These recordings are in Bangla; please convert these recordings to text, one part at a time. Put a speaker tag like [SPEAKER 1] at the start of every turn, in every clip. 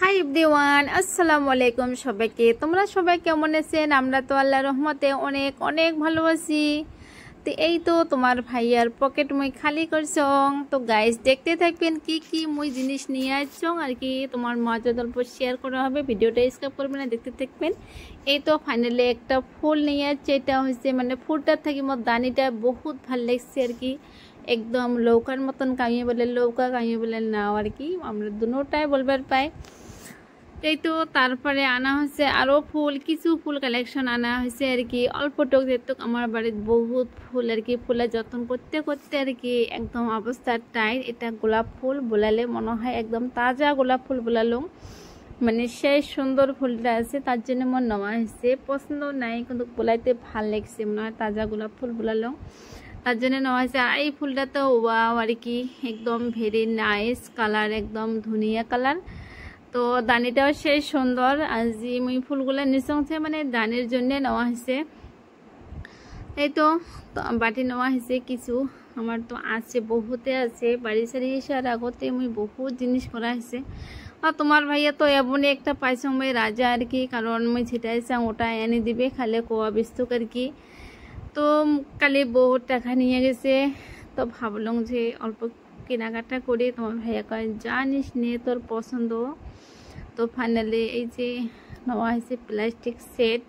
[SPEAKER 1] হাই এভরিওয়ান, আসসালামু আলাইকুম সবাইকে। তোমরা সবাই কেমন আছেন? আমরা তো আল্লাহর রহমতে অনেক অনেক ভালো আছি। তো এই তো তোমার ভাইয়ার পকেট মই খালি করছং। তো গাইস দেখতে থাকবেন কি কি মই জিনিস নিয়ে আসছং আর কি তোমার মাঝে অল্প শেয়ার করা হবে। ভিডিওটা স্কিপ করবেন না, দেখতে থাকবেন। এই তো ফাইনালি একটা ফুল নিয়ে আসছে। এটা হয়েছে মানে ফুলটার থাকি মোর দানিটা বহুত ভাল লাগছে আর কি, একদম লৌকার মতন, কামিয়ে বলে লৌকা, কামিয়ে বলে নাও আর কি, আমরা দুটোটাই বলবার পাই। এই তো তারপরে আনা হয়েছে আরও ফুল, কিছু ফুল কালেকশন আনা হয়েছে আর কি, অল্প টক যেহেতু আমার বাড়িতে বহুত ফুল আর কি, ফুলের যত্ন করতে করতে আর কি একদম অবস্থা টাইট। এটা গোলাপ ফুল বোলালে মনে হয় একদম তাজা গোলাপ ফুল বোলালো, মানে সেই সুন্দর ফুলটা আছে, তার জন্য মন নেওয়া হয়েছে। পছন্দ নাই কিন্তু বোলাইতে ভাল লাগছে, মনে হয় তাজা গোলাপ ফুল বোলালো, তার জন্য নেওয়া হয়েছে। আর এই ফুলটা তো ওয়াও আর কি, একদম ভেরি নাইস কালার, একদম ধুনিয়া কালার। তো দানিটাও সেই সুন্দর। আজি মুই ফুলগুলো নিচংছে মানে দানির জন্য নেওয়া হয়েছে। এই তো বাটি নেওয়া হয়েছে কিছু, আমার তো আছে বহুতে আছে, বাড়ি সারি আসার আগতে মুই বহুত জিনিস করা হয়েছে। আর তোমার ভাইয়া তো এমনই একটা পাইছং ভাই রাজা আর কি, কারণ মুই যেটাই চাং ওটা এনে দিবে, খালে কোয়া বিস্তুক আর কি। তো কালি বহুত টাকা নিয়ে গেছে, তো ভাবলাম যে অল্প কেনাকাটা করে তোমার ভাইয়া কয় জানিস নে তোর পছন্দ। তো ফাইনালি এই যে নেওয়া হয়েছে প্লাস্টিক সেট,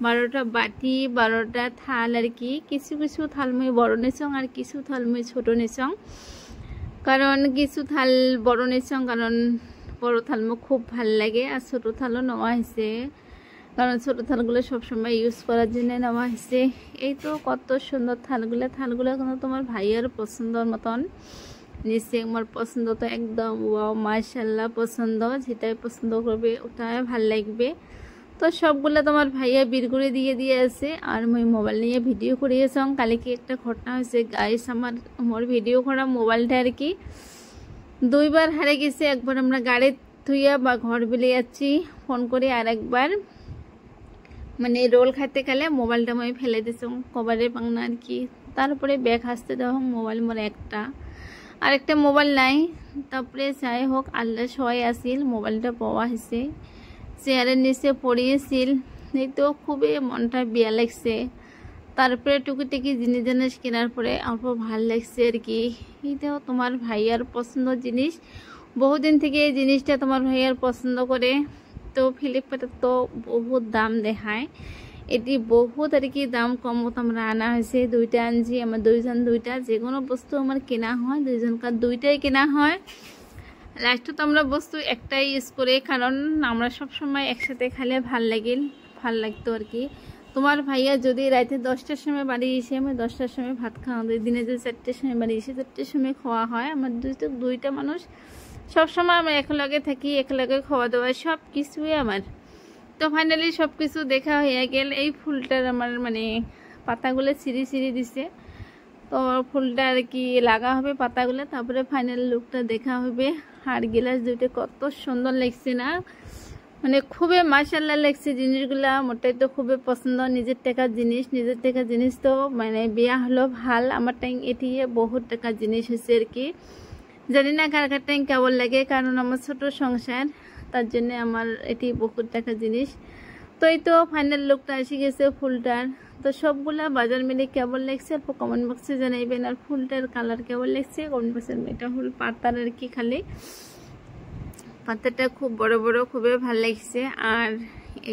[SPEAKER 1] 12টা বাটি, 12টা থাল আর কি। কিছু কিছু থাল মুই বড় নিছং আর কিছু থাল মুই ছোট নিছং, কারণ কিছু থাল বড় নিছং কারণ বড় থাল মুখ খুব ভাল লাগে। আর ছোট থালও নেওয়া হয়েছে, কারণ ছোট থালগুলো সবসময় ইউজ করার জন্য নেওয়া হয়েছে। এই তো কত সুন্দর থালগুলো কিন্তু তোমার ভাইয়ার পছন্দর মতন নিচে। আমার পছন্দ তো একদম ওয়াও মাশাআল্লাহ পছন্দ, যেটাই পছন্দ করবে ওটাই ভাল লাগবে। তো সবগুলো তোমার ভাইয়া বীর করে দিয়ে আছে। আর মুই মোবাইল নিয়ে ভিডিও করিয়েছং। কালি কি একটা ঘটনা হয়েছে গাইস, আমার ভিডিও করা মোবাইলটা আর কি দুইবার হারে গেছে। একবার আমরা গাড়ি থুইয়া বা ঘর বেলে যাচ্ছি ফোন করে, আর একবার মানে রোল খাইতে গেলে মোবাইলটা মই ফেলে দিছং কভারে পাংনা আর কি। তারপরে ব্যাগ হাসতে দেওয়া মোবাইল মোর আরেকটা মোবাইল নাই। তারপরে যাই হোক আল্লাহ সহায় আসিল, মোবাইলটা পাওয়া হয়েছে, চেয়ারের নিচে পড়িয়েছিল। এই তো খুবই মনটা বিয়া লাগছে। তারপরে টুকিটাকি জিনিস কেনার পরে অল্প ভাল লাগছে আর কি। এইটাও তোমার ভাইয়ার পছন্দ জিনিস, বহুদিন থেকে এই জিনিসটা তোমার ভাইয়ার পছন্দ করে। তো ফ্লিপকার্টে তো বহুত দাম দেখায়, এটি বহুত আর কি দাম কমত আমরা আনা হয়েছে। দুইটা আনছি, আমার দুইজন দুইটা, যে কোনো বস্তু আমার কেনা হয় দুইজনকার দুইটাই কেনা হয়। লাস্টে তো আমরা বস্তু একটাই ইউজ করি, কারণ আমরা সব সময় একসাথে খাইলে ভাল লাগতো আর কি। তোমার ভাইয়া যদি রাতে 10টার সময় বাড়ি এসে, আমি 10টার সময় ভাত খাওয়া দিই, দিনে যদি 4টার সময় বাড়ি এসে 4টার সময় খাওয়া হয়। আমার দুইটা মানুষ সবসময় আমরা একলগে থাকি, একলগে খাওয়া দাওয়া সব কিছুই আমার। তো ফাইনালি সব কিছু দেখা হয়ে গেল। এই ফুলটার আমার মানে পাতাগুলো ছিঁড়ি দিছে, তো ফুলটা আর কি লাগা হবে পাতাগুলো, তারপরে ফাইনাল লুকটা দেখা হবে। আর গিলাস দুইটা কত সুন্দর লাগছে না, মানে খুবই মাশাআল্লাহ লাগছে জিনিসগুলা। মোটাই তো খুবই পছন্দ, নিজের টাকার জিনিস তো মানে বিয়া হলো ভাল। আমার টাইম এটি বহুত টাকার জিনিস হয়েছে আর কি, জানি না কার কার টাইম কেমন লাগে, কারণ আমার ছোট সংসার, তার জন্য আমার এটি বহুত টাকার জিনিস। তো এই তো ফাইনাল লুকটা এসে গেছে ফুলটার। তো সবগুলা বাজার মিলে কেমন লাগছে অল্প কমেন্ট বক্সে জানাইবেন। আর ফুলটার কালার কেমন লাগছে কমেন্ট বক্সে। এটা হল পাতার আর কি, খালি পাতাটা খুব বড় বড়, খুবই ভালো লাগছে। আর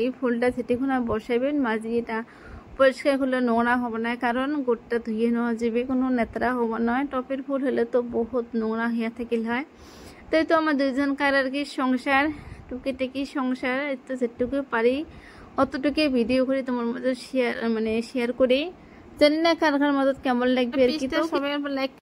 [SPEAKER 1] এই ফুলটা যেটিক্ষণ বসাইবেন মাঝে এটা পরিষ্কার করলে নোংরা হবে না, কারণ গোটটা ধুয়ে নেওয়া যাবে, কোনো নেতরা হবো নয়। টপের ফুল হলে তো বহুত নোংরা হইয়া থাকিল হয়। তো এই তো আমার দুইজনকার আর কি সংসার, টুকিটাকি সংসার, তো যেটুকু পারি অতটুকু ভিডিও করে তোমার মধ্যে শেয়ার করি। জানি না কার কার মদত কেমন লাগবে আর কি। তো সবাই লাইক